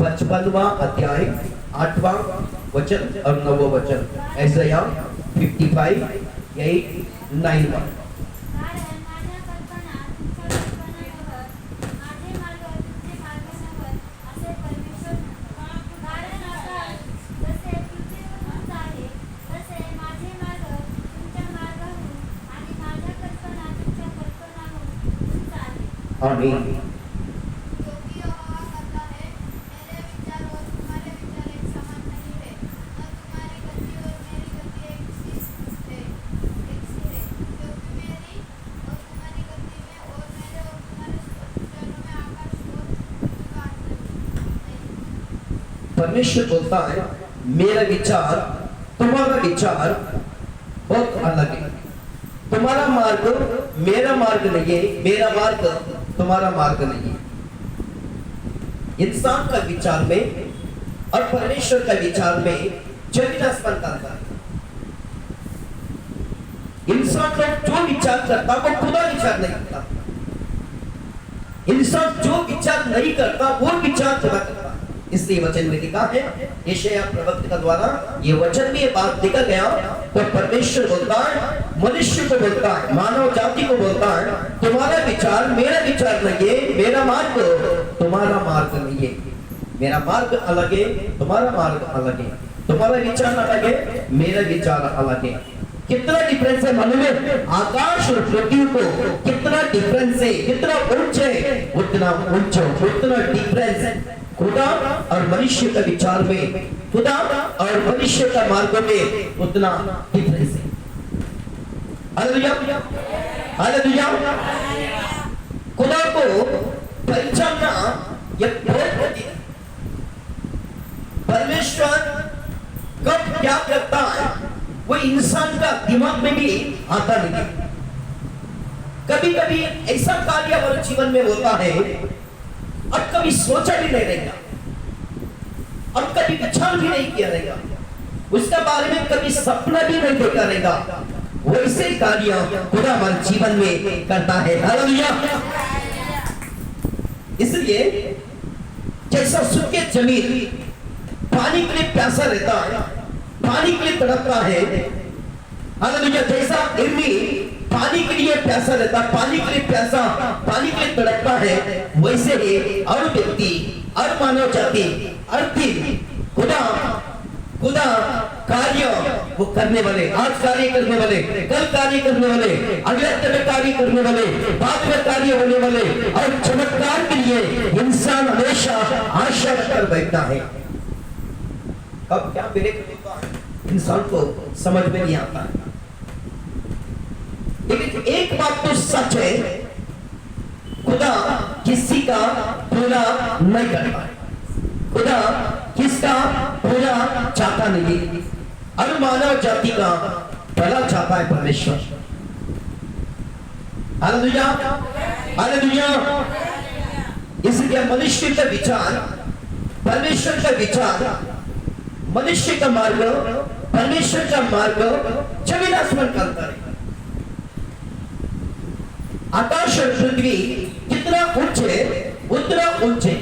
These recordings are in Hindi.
55वां अध्याय 8वां वचन और 9वां वचन। यशायाह 55, 8, 9। आमीन। परमेश्वर बोलता है मेरा विचार तुम्हारा विचार बहुत अलग है। तुम्हारा मार्ग मेरा मार्ग नहीं है, मेरा मार्ग तुम्हारा मार्ग नहीं है। इंसान का विचार में और परमेश्वर का विचार में जमीन आसमान का अंतर है। इंसान जो विचार करता वो खुदा विचार नहीं करता। इंसान जो विचार नहीं करता वो विचार खुदा करता। इसलिए वचन में लिखा है, यशायाह प्रवक्ता के द्वारा ये वचन में ये बात लिखा गया। तो परमेश्वर बोलता है, मनुष्य को बोलता है, मानव जाति को बोलता है, तुम्हारा विचार मेरा विचार नहीं है, मेरा मार्ग तुम्हारा मार्ग नहीं है। मेरा मार्ग अलग है, तुम्हारा मार्ग अलग है। तुम्हारा विचार अलग है, मेरा विचार अलग है। कितना डिफरेंस है मालूम है? आकाश और पृथ्वी को कितना डिफरेंस है, कितना ऊंच है, उतना ऊंच, उतना डिफरेंस है खुदा और मनुष्य का विचार में, खुदा और मनुष्य का मार्ग में उतना डिफरेंस है। Hallelujah, hallelujah. खुदा को पहचानना यह बहुत कठिन है। परमेश्वर कब क्या करता है वो इंसान का दिमाग में भी आता नहीं। कभी कभी ऐसा कार्य हमारे जीवन में होता है और कभी सोचा भी नहीं रहेगा और कभी विचार भी नहीं किया रहेगा, उसके बारे में कभी सपना भी नहीं देखा रहेगा। वैसे कार्य खुदा हमारे जीवन में करता है। हालेलुया। इसलिए जैसा सूखे जमीन पानी के लिए प्यासा रहता है, पानी के लिए तड़पता है, हालेलुया, जैसा इर्मी पानी के लिए प्यासा रहता, पानी के लिए प्यासा, पानी के लिए तड़पता है, वैसे ही और व्यक्ति और मानव जाति और खुदा खुदा कार्य वो करने वाले, आज कार्य करने वाले, कल कार्य करने वाले, अगले हफ्ते में कार्य करने वाले, बाद में कार्य होने वाले और चमत्कार के लिए इंसान हमेशा आशा कर बैठता है। कब क्या मेरे इंसान को समझ में नहीं आता है। लेकिन एक बात तो सच है, खुदा किसी का बुरा नहीं करता है। खुदा किसका बुरा चाहता नहीं, और मानव जाति का भला चाहता है परमेश्वर। Hallelujah, hallelujah. इसलिए मनुष्य का विचार, परमेश्वर का विचार, मनुष्य का मार्ग, परमेश्वर का मार्ग जमीन आसमान का अंतर है। आकाश और पृथ्वी जितना ऊंचे उतना ऊंचे,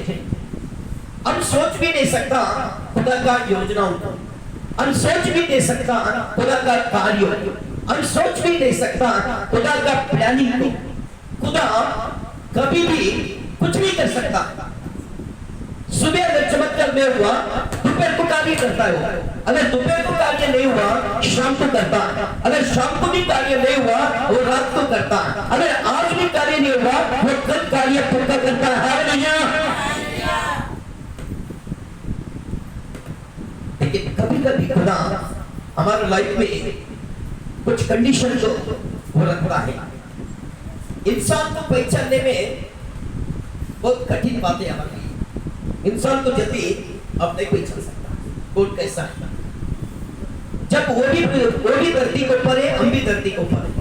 हम सोच भी नहीं सकता खुदा का योजनाओं को, हम सोच भी नहीं सकता खुदा का कार्य, हम सोच भी नहीं सकता खुदा का प्लानिंग को। खुदा कभी भी कुछ नहीं कर सकता। सुबह अगर चमत्कार में हुआ, दोपहर को कार्य करता है। अगर दोपहर को कार्य नहीं हुआ, शाम को करता है। अगर शाम को भी कार्य नहीं हुआ, वो रात को करता है। अगर आज भी कार्य नहीं हुआ, वो कल कार्य पक्का करता है। हालेलुया। लेकिन कभी कभी खुदा हमारे लाइफ में कुछ कंडीशन को वो रखता है। इंसान को पहचानने में बहुत कठिन बातें हमारे लिए। इंसान को जल्दी अब नहीं पहचान सकता कौन कैसा है। जब वो भी धरती को ऊपर है, हम भी धरती को ऊपर है,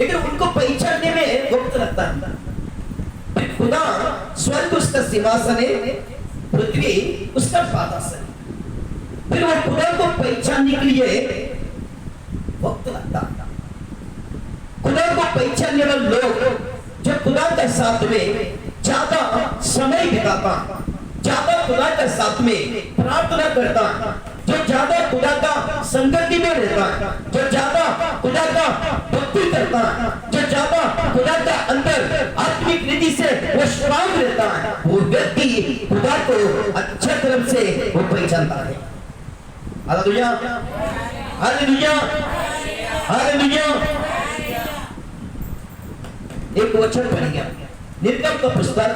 लेकिन उनको पहचानने में वक्त लगता है। खुदा स्वर्ग उसका सिंहासन है, पृथ्वी उसका पादासन है। फिर वो खुदा को पहचानने के लिए वक्त लगता है। खुदा को पहचानने वाले लोग जो खुदा के साथ में ज्यादा समय बिताता, ज्यादा खुदा के साथ में प्रार्थना करता है, जो ज्यादा खुदा का संगति में रहता है, जो ज्यादा खुदा का भक्ति करता है, जो ज्यादा खुदा का अंदर आत्मिक रीति से वो स्ट्रांग रहता है, वो व्यक्ति खुदा को अच्छे तरह से वो पहचानता है। Hallelujah, hallelujah, hallelujah. एक वचन पढ़ेंगे, निर्गम का पुस्तक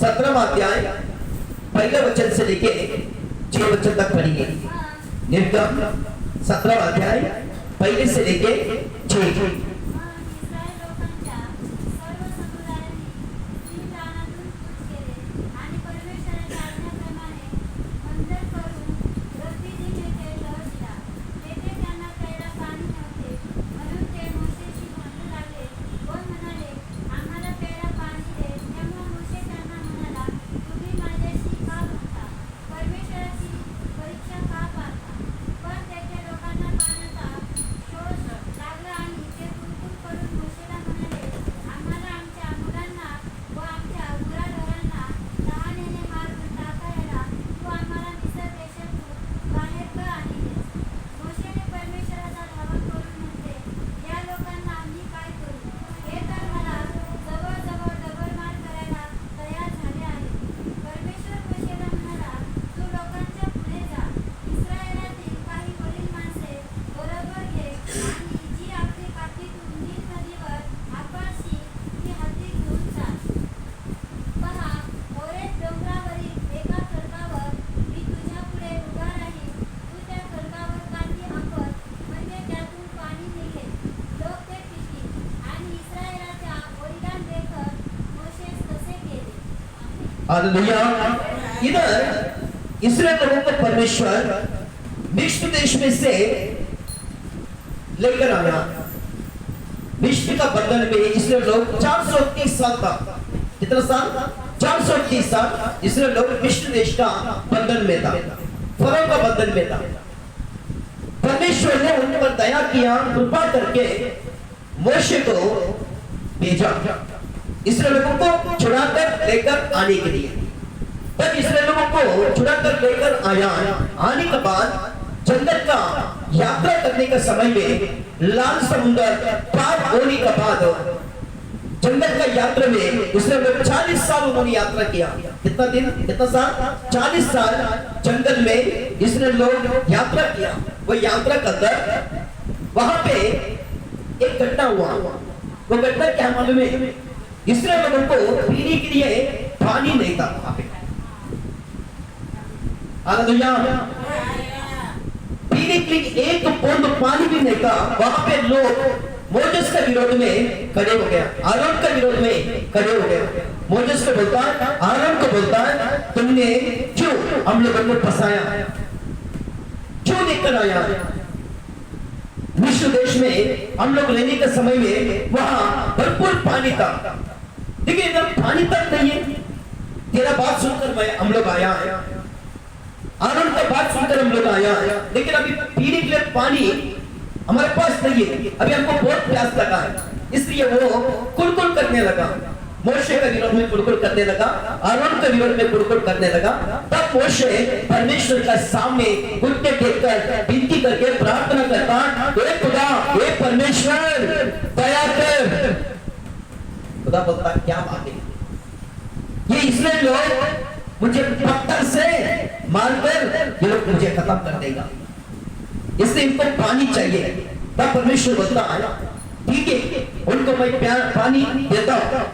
17वां अध्याय पहले वचन से लेके 6 वचन तक पढ़ेंगे। निर्गम 17वां अध्याय पहले से लेके 6। हालेलुया। इधर इस्राएल लोगों को परमेश्वर मिस्र देश में से लेकर आया। मिस्र का बंधन में इस्राएल लोग 430 साल तक, कितना साल? 430 साल इस्राएल लोग मिस्र देश का बंधन में था, फरो का बंधन में था। परमेश्वर ने उन पर दया किया, कृपा करके मोशे को भेजा इस्राएल लोगों को छुड़ाकर लेकर आने के लिए। तब इस्राएल लोगों को छुड़ाकर लेकर आया। आने के बाद जंगल का यात्रा करने के समय में लाल समुद्र पार होने के बाद जंगल का यात्रा में इस्राएल लोग 40 साल उन्होंने यात्रा किया। कितना दिन, कितना साल? 40 साल जंगल में इस्राएल लोग यात्रा किया। वो यात्रा करकर वहां पे एक घटना हुआ। वो घटना क्या मालूम है? इस्राएल लोगों को पीने के लिए पानी नहीं था वहां पे। हालेलुया। पीने के लिए एक बूंद पानी भी नहीं था वहां पे। लोग मोसेस के विरोध में खड़े हो गया, आरोन के विरोध में खड़े हो गए। मोसेस को बोलता है, आरोन को बोलता है, तुमने क्यों हम लोगों को फंसाया, क्यों लेकर आया? मिस्र देश में हम लोग रहने के समय में वहां भरपूर पानी था, लेकिन इधर पानी तक नहीं है। तेरा बात सुनकर हम लोग आया, आनंद का बात सुनकर हम लोग आया, लेकिन अभी पीने के लिए पानी हमारे पास नहीं है। अभी हमको बहुत प्यास लगा है, इसलिए वो कुलकुल करने लगा। मोशे के विरोध में कुलकुल करने लगा, आरोन के विरोध में कुलकुल करने लगा। तब मोशे परमेश्वर का सामने घुटने टेककर विनती करके प्रार्थना करता, हे खुदा, हे परमेश्वर, दया कर। खुदा बोलता, क्या बात है? ये इस्राएल लोग मुझे पत्थर से मारकर ये लोग मुझे खत्म कर देगा, इसलिए इनको पानी चाहिए। तब परमेश्वर बोलता है, ठीक है, उनको मैं पानी देता हूं।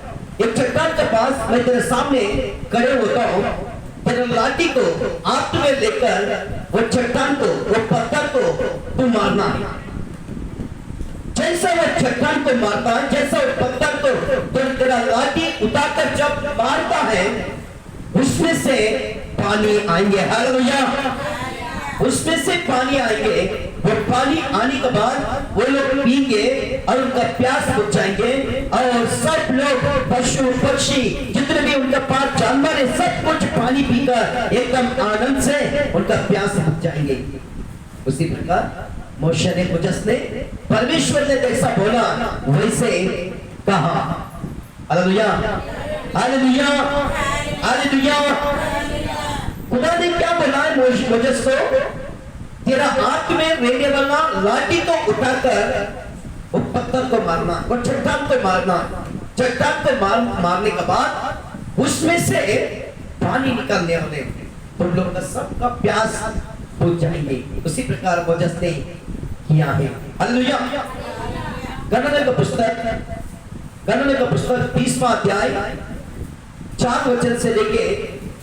एक चट्टान के पास मैं तेरे सामने खड़े होता हूं, तेरे लाठी को हाथ में लेकर वो चट्टान को, वो पत्थर को तू मारना है। जैसा वो चट्टान को मारता है, जैसा वो पत्थर को तो तेरा लाठी उठाकर जब मारता है, उसमें से पानी आएंगे। हालेलुया। उसमें से पानी आएंगे। वो पानी आने के बाद वो लोग पीएंगे और उनका प्यास बुझ जाएंगे, और सब लोग, पशु पक्षी जितने भी उनके पास जानवर है, सब कुछ पानी पीकर एकदम आनंद से उनका प्यास बुझ जाएंगे। उसी प्रकार मोशे ने, मुझस ने, परमेश्वर ने जैसा बोला वैसे कहा। Hallelujah, hallelujah, hallelujah. खुदा ने क्या बोला है मोजेस को, तेरा हाथ में रहने वाला लाठी को उठाकर वो पत्थर को मारना, वो चट्टान को मारना, चट्टान को मारने के बाद उसमें से पानी निकलने वाले, तुम लोग का सबका प्यास बुझ जाएंगे। उसी प्रकार मोजेस ने किया है। हालेलुया। गणना का पुस्तक 30वां अध्याय 4 वचन से लेके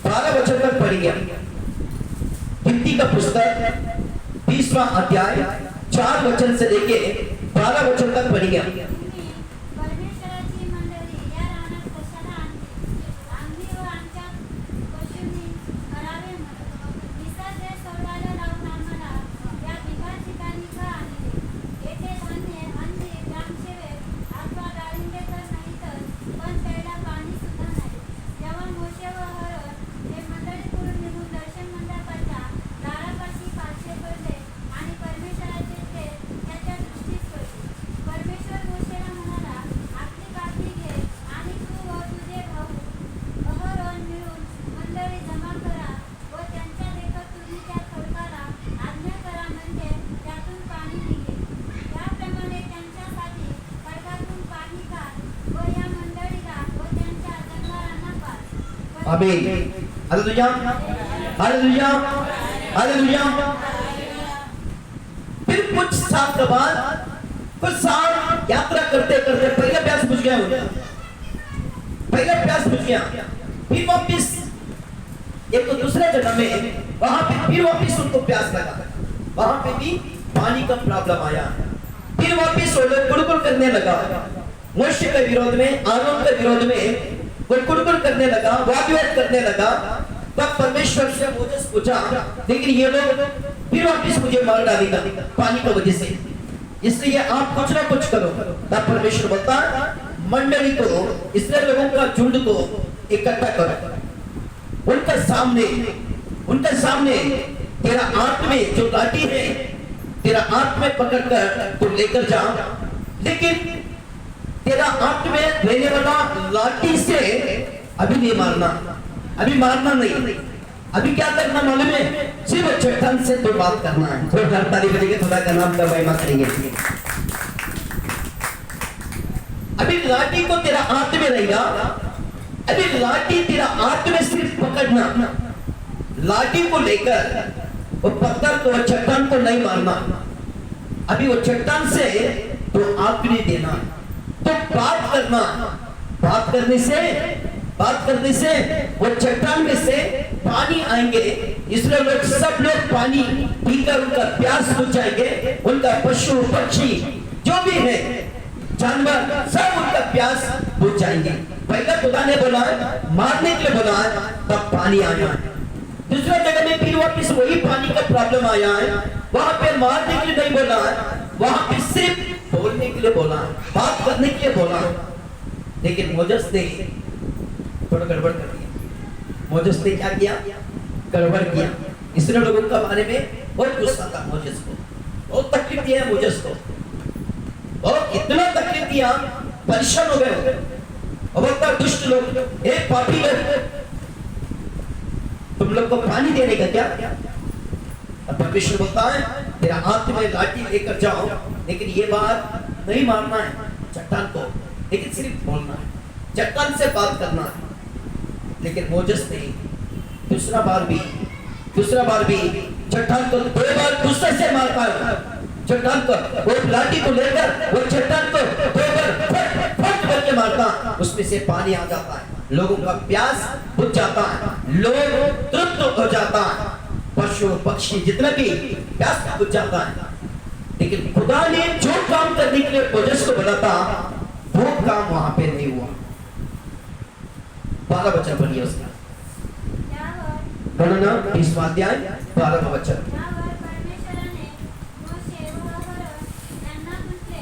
12 वचन तक पढ़िए। गिनती का पुस्तक 30वां अध्याय 4 वचन से लेके 12 वचन तक पढ़िए। परमेश्वराची मंडळी या रानात कशाला आणली? आम्ही व आमच्या पशूंनी करावे म्हणत. निसर्ग सोडायला लावून आम्हाला या बिगर ठिकाणी का आणले? येथे धान्य, अंडी, द्राक्षे अथवा डाळिंबे तर नाहीतच, पण प्यायला पाणी सुद्धा नाही. जेव्हा मोशे व आरोन हे मंडळीकडून निघून दर्शन मंडपाच्या दारापाशी पाचशे पडले आणि परमेश्वराचे तेज त्याच्या दृष्टीस पडले. परमेश्वर मोशेला म्हणाला, आपली काठी घे आणि तू व तुझे भाऊ आरोन मिळून मंडळी जमा करा व त्यांच्या देखत तुरीच्या खडकाला आज्ञा करा, म्हणजे त्यातून पाणी निघेल. याप्रमाणे त्यांच्यासाठी खडकातून पाणी काढ व या मंडळीला व त्यांच्या जनावरांना पाज. आमीन। Hallelujah, hallelujah, hallelujah. फिर कुछ साल के बाद, कुछ साल यात्रा करते करते पहले प्यास बुझ गया उनका, पहले प्यास बुझ गया। फिर वापिस एक तो दूसरे जगह में वहां पे फिर वापिस उनको प्यास लगा, वहां पे भी पानी का प्रॉब्लम आया। फिर वापिस वो लोग कुड़कुड़ करने लगा, मोशे के विरोध में, आरोन के विरोध में वो कुड़कुड़ करने लगा, वाद-विवाद करने लगा। तब परमेश्वर से मोजेस पूछा, लेकिन ये लोग फिर वापिस मुझे मार डालेगा पानी की वजह से, इसलिए आप कुछ ना कुछ करो। तब परमेश्वर बोलता, मंडली को, इसराइल लोगों का झुंड को इकट्ठा करो, उनके सामने तेरा हाथ में जो लाठी है, तेरा हाथ में पकड़कर तू लेकर जा, लेकिन तेरा हाथ में रहने वाला लाठी से अभी नहीं मारना, अभी मारना नहीं। अभी क्या करना मालूम है? सिर्फ चट्टान से तो बात करना है। थोड़ा ताली बजेंगे, खुदा का नाम का महिमा करेंगे। अभी लाठी को तेरा हाथ में रहेगा, अभी लाठी तेरा हाथ में सिर्फ पकड़ना, लाठी को लेकर वो पत्थर को, चट्टान को नहीं मारना। अभी वो चट्टान से तो आग नहीं देना, तो बात करना, बात करने से वो चट्टान में से पानी आएंगे। इसलिए लोग, सब लोग पानी पीकर उनका प्यास बुझ जाएंगे, उनका पशु पक्षी जो भी है, जानवर, सब उनका प्यास बुझ जाएंगे। पहले खुदा ने बोला मारने के लिए बोला, तब पानी आया। दूसरा जगह में फिर वापिस वही पानी का प्रॉब्लम आया है, वहां पे मारने के लिए नहीं बोला, वहां पे सिर्फ बोलने के लिए बोला, बात करने के लिए बोला। लेकिन मोजेस ने थोड़ा गड़बड़ कर दिया। मोजेस ने क्या किया? गड़बड़ किया। इसलिए लोगों का बारे में बहुत गुस्सा था मोजेस को, बहुत तकलीफ दिया है मोजेस को, और इतना तकलीफ दिया, परेशान हो गए। और बोलता, दुष्ट लोग, एक पापी लोग, तुम लोग को पानी देने का क्या? अब परमेश्वर बोलता है, तेरा हाथ में लाठी लेकर जाओ, लेकिन ये बात नहीं मारना है चट्टान को, लेकिन सिर्फ बोलना है, चट्टान से बात करना है। लेकिन मोजेस ने दूसरा बार भी चट्टान को 2 बार गुस्से से मारता है। चट्टान को, वो लाठी को लेकर वो चट्टान को 2 बार फट करके मारता, उसमें से पानी आ जाता है, लोगों का प्यास बुझ जाता है, लोग तृप्त हो जाता है, पशु पक्षी जितना भी प्यास बुझ जाता है। लेकिन खुदा ने जो काम करने के लिए मोजेस को बोला था, वो काम वहां पे नहीं हुआ। 12 वचन पढ़िए उसका, गणना 30वां अध्याय 12वां वचन। यावर परमेश्वराने मोशे व आरोन यांना म्हटले,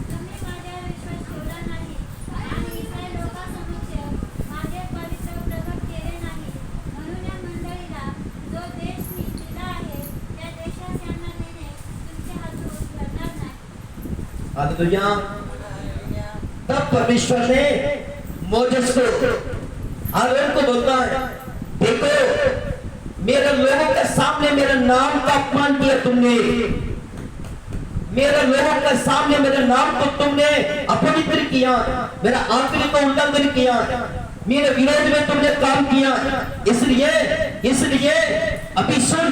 तुम्ही माझ्यावर विश्वास ठेवला नाही आणि इस्रायल लोकांसमक्ष माझे पवित्र प्रगट केले नाही, म्हणून या मंडळीला जो देश मी दिला आहे त्या देशात यांना देणे तुमच्या हातून घडणार नाही। हालेलुया। तब परमेश्वर ने मोजेस को, आरोन को बोलता है, देखो मेरे लोगों के सामने मेरे नाम का अपमान किया तुमने, मेरे लोगों के सामने मेरे नाम को तुमने अपवित्र किया, मेरा आखिरी को उल्लंघन किया, मेरे विरोध में तुमने काम किया। इसलिए अभी सुन,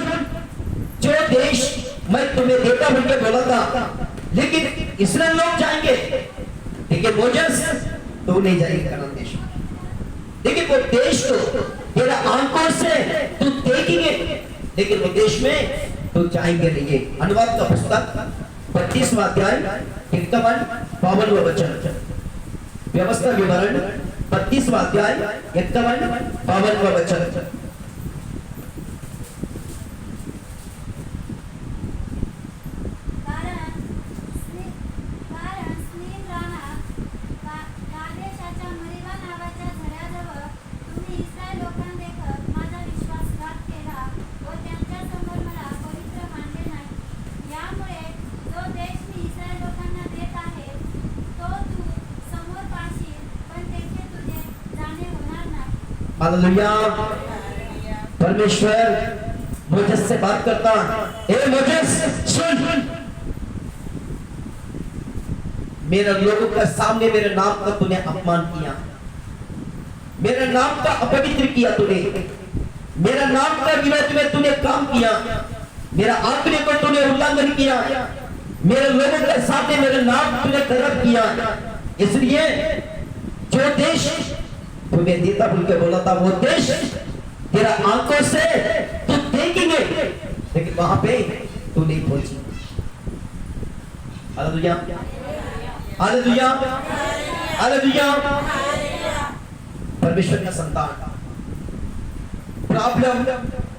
जो देश मैं तुम्हें देता बोल के बोला था, लेकिन इस्राएल लोग जाएंगे, लेकिन मोजेस तो नहीं जाएंगे कनान देश में। लेकिन वो देश को तेरा आंखों से तू देखेंगे, लेकिन वो देश में तू जाएंगे नहीं। अनुवाद का पुस्तक 32वां अध्याय 51-52 वचन, व्यवस्था विवरण 32वां अध्याय 51-52 वचन। हालेलुया। परमेश्वर मोजेस से बात करता, ए मोजेस सुन, मेरे लोगों के सामने मेरे नाम का तूने अपमान किया, मेरे नाम का अपवित्र किया तूने, मेरा नाम का विरोध में तूने काम किया, मेरा आज्ञा को तूने उल्लंघन किया, मेरे लोगों के सामने मेरा नाम तूने खराब किया। इसलिए जो देश तुम्हें देता बोल के बोला था, वो देश तेरा आंखों से तू देखेंगे, लेकिन वहां पे तू नहीं पहुंची। Hallelujah, hallelujah, hallelujah. परमेश्वर का संतान, प्रॉब्लम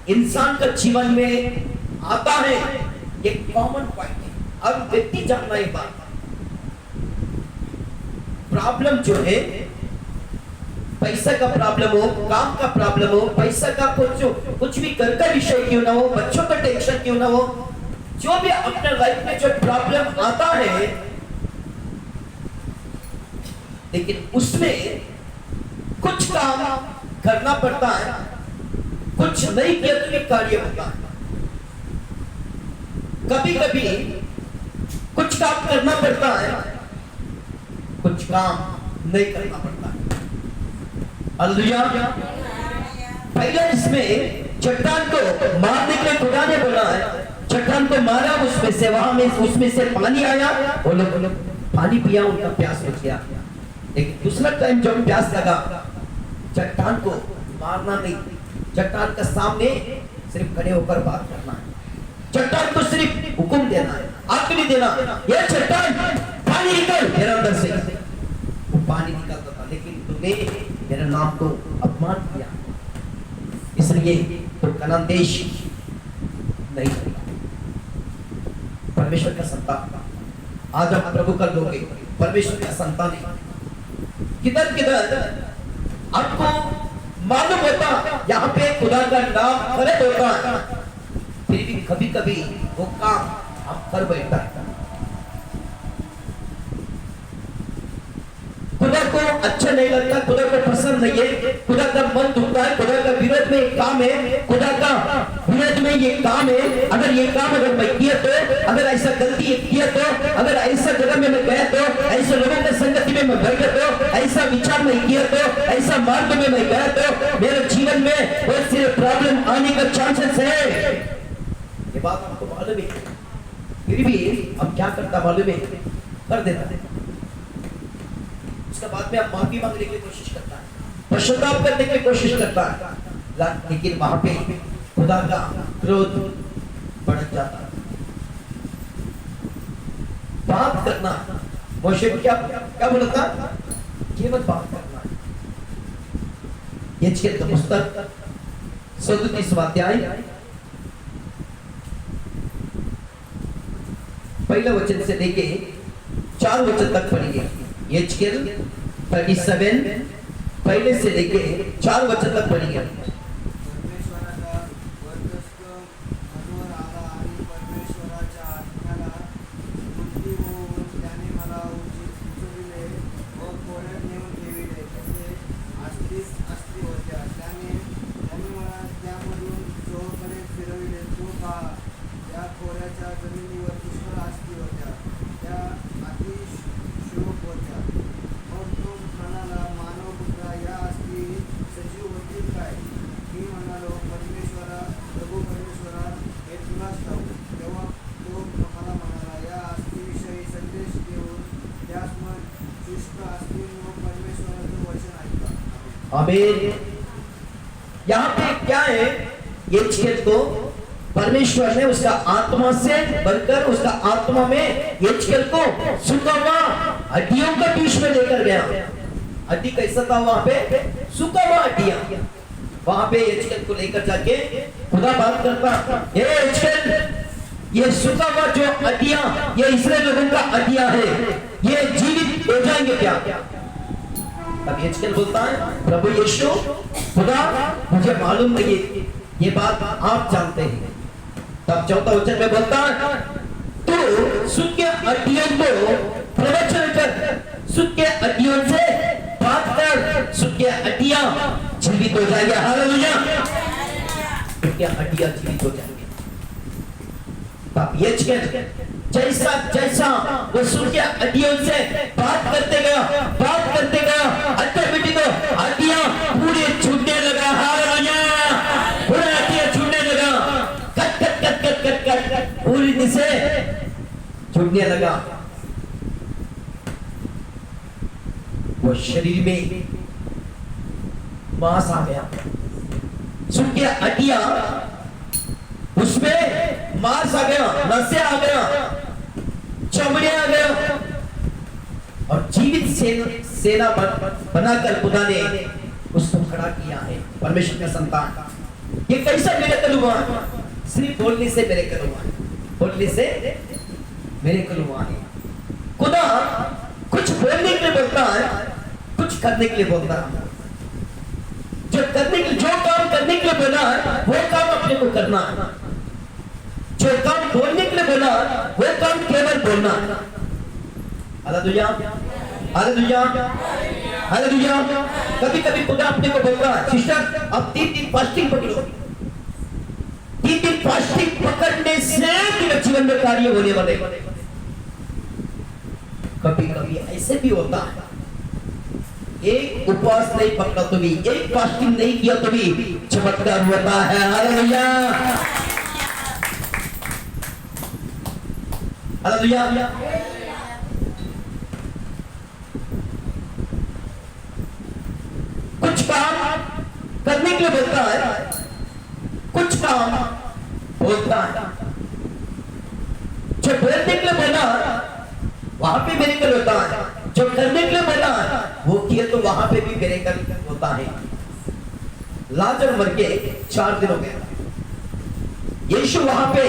इंसान का जीवन में आता है, एक कॉमन पॉइंट है। अब व्यक्ति जानना एक बात, प्रॉब्लम जो है, पैसा का प्रॉब्लम हो, काम का प्रॉब्लम हो, पैसा का कुछ भी घर का विषय क्यों ना हो, बच्चों का टेंशन क्यों ना हो, जो भी अपने लाइफ में जो प्रॉब्लम आता है, लेकिन उसमें कुछ काम करना पड़ता है, कुछ नहीं किया तो ये कार्य होता है। कभी कभी कुछ काम करना पड़ता है, कुछ काम नहीं करना पड़ता है। हालेलुया। पहले इसमें चट्टान को मारने के लिए खुदा ने बोला है, चट्टान को मारा, उसमें से पानी आया, वो लोग पानी पिया, उनका प्यास बुझ गया। एक दूसरा टाइम जब प्यास लगा, चट्टान को मारना नहीं, चट्टान के सामने सिर्फ खड़े होकर बात करना है, चट्टान को सिर्फ हुक्म देना है, आज्ञा देना, ये चट्टान पानी निकल मेरे अंदर से, वो पानी निकलता था। लेकिन तूने मेरे नाम को अपमान किया, इसलिए तो कनान देश नहीं होगा। परमेश्वर का संतान, आज आप प्रभु कर दोगे, परमेश्वर का संतान है, किधर किधर आपको मालूम होता यहाँ पे खुदा का नाम गलत होता है, फिर भी कभी कभी वो काम हम कर बैठता है। खुदा को अच्छा नहीं लगता, खुदा को पसंद नहीं है, खुदा का मन दुखता है, खुदा का विरोध में एक काम है, खुदा का विरोध में ये काम है। अगर ये काम अगर मैं किया तो, अगर ऐसा गलती किया तो, अगर ऐसा जगह में मैं गया तो, ऐसे लोगों के संगति में मैं बैठा तो, ऐसा विचार नहीं किया तो, ऐसा मार्ग में मैं गया तो, मेरे जीवन में बहुत सारे प्रॉब्लम आने का चांसेस है। ये बात आपको मालूम है, फिर भी हम क्या करता मालूम है, कर देता है। उसके बाद में आप माफी मांगने की कोशिश करता है, पश्चाताप करने की कोशिश करता है, लेकिन वहां पे खुदा का क्रोध बढ़ जाता है। बात करना, मोशे क्या बोला था, केवल बात करना है। यिर्मयाह का पुस्तक 37वां अध्याय पहले वचन से लेके 4 वचन तक पढ़िए। यिर्मयाह 37 पहले से लेके 4 वचन तक पढ़िए। पहा, त्या खोऱ्याच्या जमिनीवर पुष्कळ आस्ती होत्या, त्या अतिशयोक होत्या. मग तो म्हणाला, मानवपुत्रा, या आस्ती सजीव होतील काय? मी म्हणालो, प्रभू परमेश्वरा, हे तुलाच ठाऊक. तेव्हा तो मला म्हणाला, या आस्तीविषयी संदेश देऊन त्यास मन शुष्क असतील व परमेश्वराचं वचन ऐका. आमीन. यहाँ पे क्या है, ये छेद को परमेश्वर ने उसका आत्मा से बनकर उसका आत्मा में ये छेद को सूखा हुआ हड्डियों के बीच में लेकर गया. हड्डी कैसा था वहां पे? सूखा हुआ हड्डियां. वहां पे एचकेल को लेकर जाके खुदा बात करता, ये एचकेल, ये सूखा हुआ जो हड्डियां, ये इस्राएल लोगों का हड्डियां है, ये जीवित हो जाएंगे क्या? तब एचकेल बोलता है, प्रभु यीशु, खुदा, मुझे मालूम नहीं, ये बात आप जानते हैं. तब चौथा वचन में बोलता है, तू सूखे हड्डियों को प्रवचन कर, सूखे हड्डियों से बात कर, सूखे हड्डियां जीवित हो जाएंगे. हालेलुया. सूखे हड्डियां जीवित हो जाएंगे. तब एचकेल जैसा जैसा वो सूखे हड्डियों से बात करते गया, ऑटोमेटिक हड्डियां पूरी छूटने लगा. हालेलुया. पूरी हड्डियां छूटने लगा, cut cut cut cut cut cut cut पूरी से छूटने लगा. वो शरीर में मांस आ गया, सूखे हड्डियां, उसमें मांस आ गया, नसें आ गया, चमड़े आ गया, और जीवित सेना बनाकर खुदा ने उसको खड़ा किया है. परमेश्वर का संतान, ये कैसा मिरेकल हुआ? सिर्फ बोलने से मिरेकल हुआ है. बोलने से मिरेकल हुआ है. खुदा कुछ बोलने के लिए बोलता है, कुछ करने के लिए बोलता है. जो काम करने के लिए बोला है, वो काम अपने को करना है. जो काम बोलने के लिए बोला, वो काम केवल बोलना है. हालेलुया. हालेलुया. हालेलुया. कभी कभी खुदा अपने को बोलता है, सिस्टर, अब 3 दिन फास्टिंग पकड़ो. 3 दिन फास्टिंग पकड़ने से तेरे जीवन में कार्य होने वाले. कभी कभी ऐसे भी होता है, एक उपवास नहीं पकड़ा तो भी, एक फास्टिंग नहीं किया तो भी चमत्कार होता है. हालेलुया. हालेलुया. कुछ काम करने के लिए बोलता है, कुछ काम बोलता है. जो बोलने के लिए बोला, वहां पे मिरेकल होता है. जो करने के लिए बोला, वो किए तो वहां पे भी मिरेकल होता है. लाजर मर के 4 दिन हो गया. यीशु वहां पे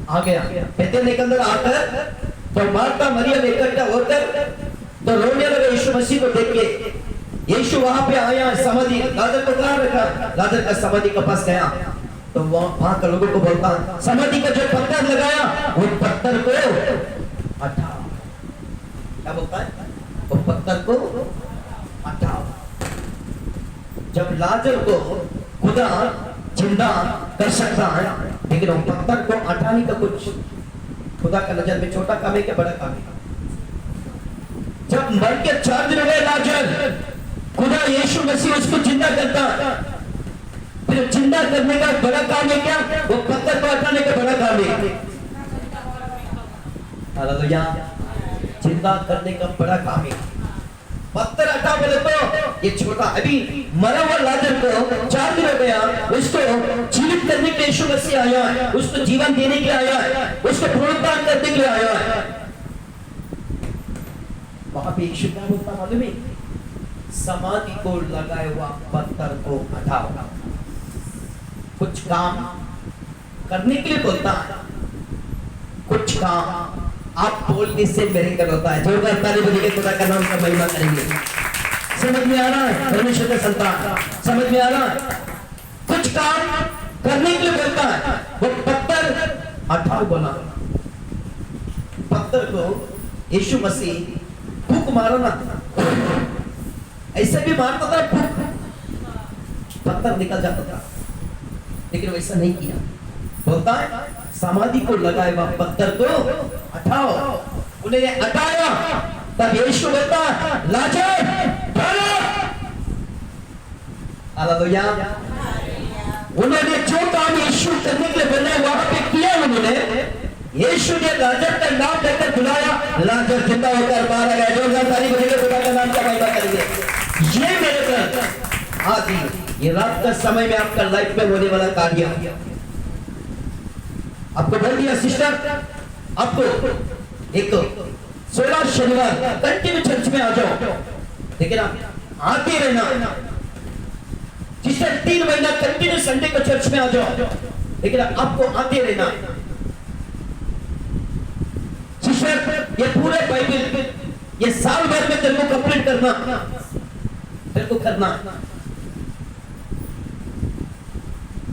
आ गया. बेथेल के अंदर आकर तो मार्था मरियम इकट्ठा होकर तो रोने लगे यीशु मसीह को देख के. यीशु वहां पे आया, समाधि, लाजर को कहां रखा? लाजर का समाधि के पास गया तो वहां के लोगों को बोलता, समाधि का जो पत्थर लगाया, वो पत्थर को हटाओ. क्या बोलता है? वो पत्थर को हटाओ. जब लाजर को खुदा जिंदा कर सकता है, लेकिन वो पत्थर को हटाने का कुछ खुदा का नजर में छोटा काम है क्या बड़ा काम है? जब मर के 4 दिन हो गए लाजर, खुदा यीशु मसीह उसको जिंदा करता, फिर जिंदा करने का बड़ा काम है क्या? वो पत्थर को हटाने का बड़ा काम है. हालेलुया. जिंदा करने का बड़ा काम है. पत्थर हटा बोले तो ये छोटा, अभी मरा हुआ लाजर को 4 दिन हो गया, उसको जीवित करने के लिए यीशु मसीह आया है, उसको जीवन देने के लिए आया है, उसको पुनरुत्थान करने के लिए आया है. वहां पे यीशु क्या बोलता मालूम है? समाधि को लगाए हुआ पत्थर को हटाओ. कुछ काम करने के लिए बोलता है, कुछ काम आप बोलने से मिरेकल होता है. जोरदार ताली बजाइए, खुदा का नाम का महिमा करेंगे. समझ में आ रहा है? परमेश्वर का संतान, समझ में आ रहा है? कुछ काम करने के लिए बोलता है, वो पत्थर हटाओ बोला. पत्थर को यीशु मसीह फूंक मारो ना, ऐसे भी मारता था, फूंक, पत्थर निकल जाता था, लेकिन वैसा नहीं किया. बोलता है समाधि को लगाए हुआ पत्थर को हटाओ। उन्हें हटाया तब यीशु बोलता है लाजर चलो। हालेलुया। उन्होंने जो काम यीशु करने के लिए बोला वहां पे किया। उन्होंने यीशु ने लाजर का नाम लेकर बुलाया, लाजर जिंदा होकर बाहर आ गया। जोरदार ताली बजाइए, खुदा का नाम का महिमा करिए। ये मेरे घर आज ही ये रात का समय में आपका लाइफ में होने वाला कार्य आपको बोल दिया सिस्टर, आपको एक 16 शनिवार कंटिन्यू चर्च में आ जाओ, लेकिन आप आते रहना। सिस्टर 3 महीना कंटिन्यू संडे को चर्च में आ जाओ, लेकिन आपको आते रहना। सिस्टर ये पूरे बाइबल ये साल भर में तेरे को कंप्लीट करना, तेरे को करना।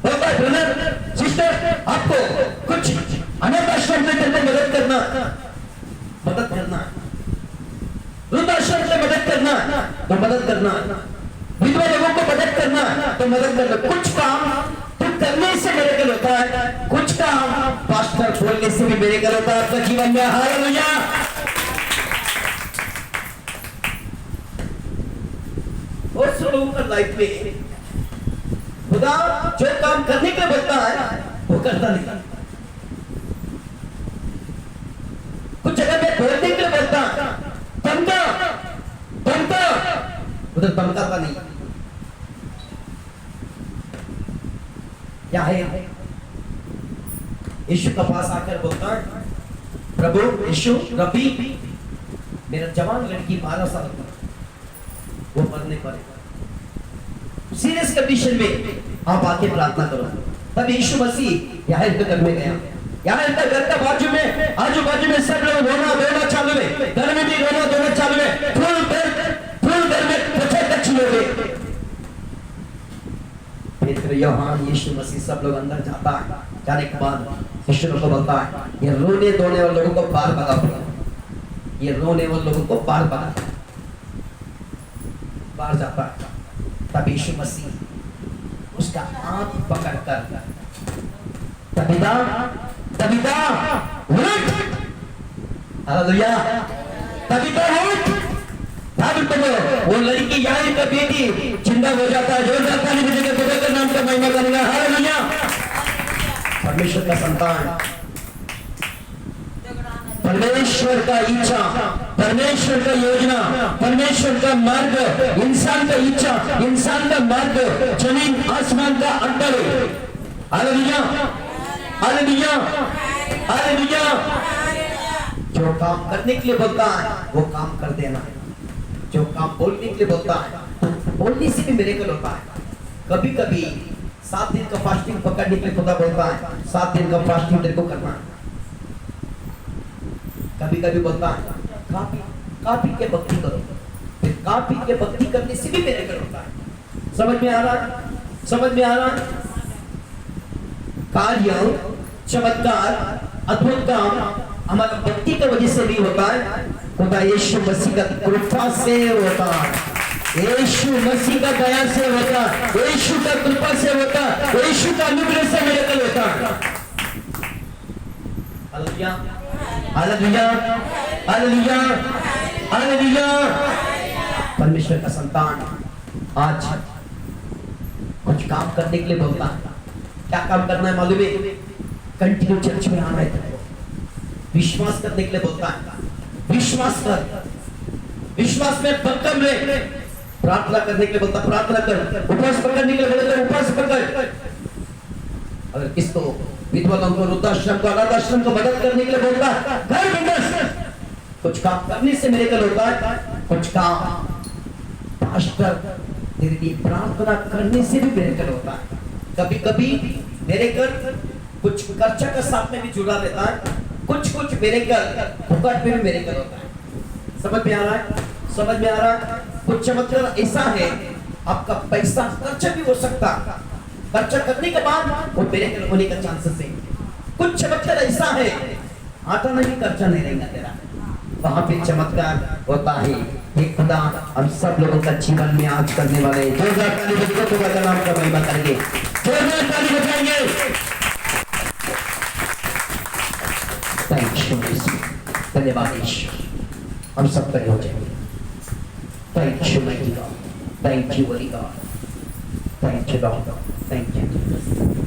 ब्रदर सिस्टर आपको कुछ अनाथ आश्रम में तेरे को मदद करना, वृद्धाश्रम में मदद करना तो मदद करना, विधवा लोगों को मदद करना तो मदद करना। कुछ काम तो करने से मेरेकल होता है, कुछ काम पास्टर बोलने से भी मेरेकल होता है आपका जीवन में। हालेलुया। बहुत से लोगों का लाइफ में खुदा जो काम करने के लिए बोलता है वो करता नहीं। कुछ जगह में बोलने के लिए बोलता दमका उधर दमकाता नहीं। क्या है यीशु का पास आकर बोलता है प्रभु यीशु रबी मेरा जवान लड़की 12 साल का वो मरने पर सीरियस कंडीशन में आप आके प्रार्थना करो। तब यीशु मसीह याहिर के घर में गया। याहिर का घर का बाजू में आजू बाजू में सब लोग रोना धोना चालू है, घर में भी रोना धोना चालू है, फुल घर में पछे तक लोगे। फिर यूहन्ना यीशु मसीह सब लोग अंदर जाता है, जाने के बाद शिष्यों को बोलता है ये रोने धोने वाले लोगों को बाहर भगाओ, ये रोने वाले लोगों को बाहर भगाओ। बाहर जाता है तब यीशु मसीह उसका हाथ पकड़कर तबीता उठ, हालेलुया, तबीता उठ। वो लड़की यानी का बेटी जिंदा हो जाता है। जोरदार ताली बजाइए, खुदा के नाम का महिमा करेगा। हालेलुया। परमेश्वर का संतान, परमेश्वर का इच्छा, परमेश्वर का योजना, परमेश्वर का मार्ग, इंसान का इच्छा, इंसान का मार्ग जमीन आसमान का अंतर है। Hallelujah, hallelujah, hallelujah. जो काम करने के लिए बोलता है वो काम कर देना, जो काम बोलने के लिए बोलता है बोलने से भी मिरेकल होता है। कभी कभी 7 दिन का फास्टिंग पकड़ने के लिए खुदा बोलता है 7 दिन का फास्टिंग तेरे को करना है। कभी कभी बोलता है काफी के भक्ति करो, फिर काफी के भक्ति करने से भी मिरेकल होता है। समझ में आ रहा है? समझ में आ रहा है? कार्य चमत्कार अद्भुत काम हमारा भक्ति की वजह से नहीं होता है, खुदा यीशु मसीह का कृपा से होता है, यीशु मसीह का दया से होता है, यीशु का कृपा से होता है, यीशु का अनुग्रह से मिरेकल होता है। Hallelujah, hallelujah, hallelujah, hallelujah. परमेश्वर का संतान आज कुछ काम करने के लिए बोलता है। क्या काम करना है मालूम है? कंटिन्यू चर्च में आना है, विश्वास करने के लिए बोलता है। विश्वास कर, विश्वास में पक्कम रहे। प्रार्थना करने के लिए बोलता, प्रार्थना कर। उपवास पकड़ने के लिए बोलता, उपवास पकड़। अगर किसको विधवा को, वृद्धाश्रम को, अनाथ आश्रम को मदद करने के लिए बोलता है, घर बिजनेस कुछ काम करने से मिरेकल होता है। कुछ काम पास्टर तेरे लिए प्रार्थना करने से भी मिरेकल होता है। कभी कभी मिरेकल कुछ खर्चा का साथ में भी जुड़ा रहता है, कुछ मिरेकल फुकट में भी मिरेकल होता है। समझ में आ रहा है? समझ में आ रहा है? कुछ चमत्कार ऐसा है आपका पैसा खर्चा भी हो सकता, खर्चा करने के बाद वो मिरेकल होने का चांसेस है। कुछ चमत्कार ऐसा है आता नहीं, खर्चा नहीं रहेगा तेरा, वहां पे चमत्कार होता है। ये खुदा हम सब लोगों का जीवन में आज करने वाले हैं। जोरदार ताली बजाइए, खुदा का नाम का महिमा करेंगे। जोरदार ताली बजाएंगे। थैंक यू धन्यवाद ईश्वर, हम सब खड़े हो जाएंगे। Thank you mighty God, thank you Holi God, thank you Lord, thank you.